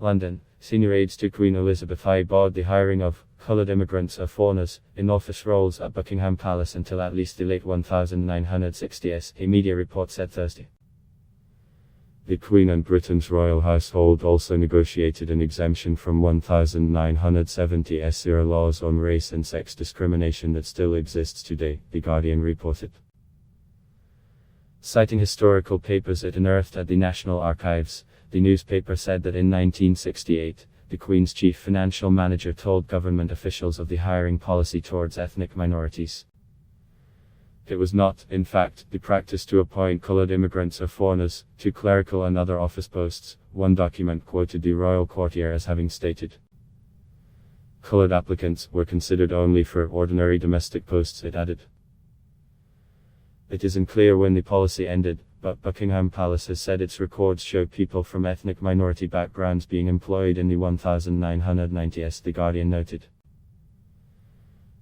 London, senior aides to Queen Elizabeth I barred the hiring of coloured immigrants or foreigners in office roles at Buckingham Palace until at least the late 1960s, a media report said Thursday. The Queen and Britain's royal household also negotiated an exemption from 1970s era laws on race and sex discrimination that still exists today, The Guardian reported. Citing historical papers it unearthed at the National Archives, the newspaper said that in 1968, the Queen's chief financial manager told government officials of the hiring policy towards ethnic minorities. It was not, in fact, the practice to appoint coloured immigrants or foreigners to clerical and other office posts, one document quoted the royal courtier as having stated. Coloured applicants were considered only for ordinary domestic posts, it added. It isn't clear when the policy ended, but Buckingham Palace has said its records show people from ethnic minority backgrounds being employed in the 1990s, The Guardian noted.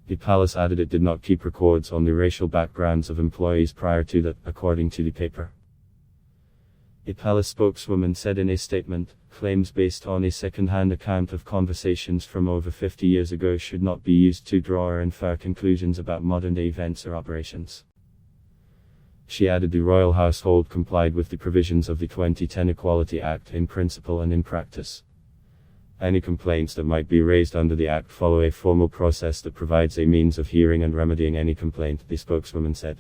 The palace added it did not keep records on the racial backgrounds of employees prior to that, according to the paper. A palace spokeswoman said in a statement, claims based on a second-hand account of conversations from over 50 years ago should not be used to draw or infer conclusions about modern-day events or operations. She added the royal household complied with the provisions of the 2010 Equality Act in principle and in practice. Any complaints that might be raised under the Act follow a formal process that provides a means of hearing and remedying any complaint, the spokeswoman said.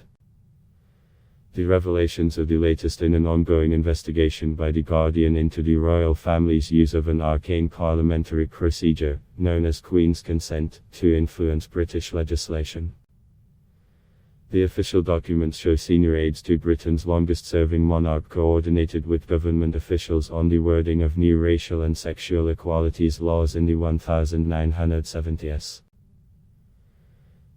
The revelations are the latest in an ongoing investigation by The Guardian into the royal family's use of an arcane parliamentary procedure, known as Queen's Consent, to influence British legislation. The official documents show senior aides to Britain's longest-serving monarch coordinated with government officials on the wording of new racial and sexual equalities laws in the 1970s.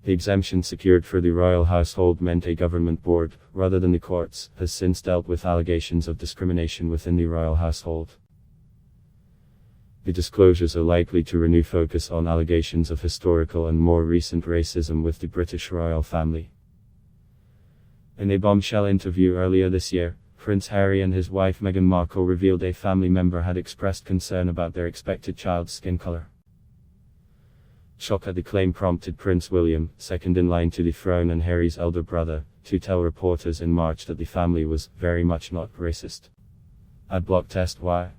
The exemption secured for the royal household meant a government board, rather than the courts, has since dealt with allegations of discrimination within the royal household. The disclosures are likely to renew focus on allegations of historical and more recent racism with the British royal family. In a bombshell interview earlier this year, Prince Harry and his wife Meghan Markle revealed a family member had expressed concern about their expected child's skin color. Shock at the claim prompted Prince William, second in line to the throne and Harry's elder brother, to tell reporters in March that the family was very much not racist. Adblock test why.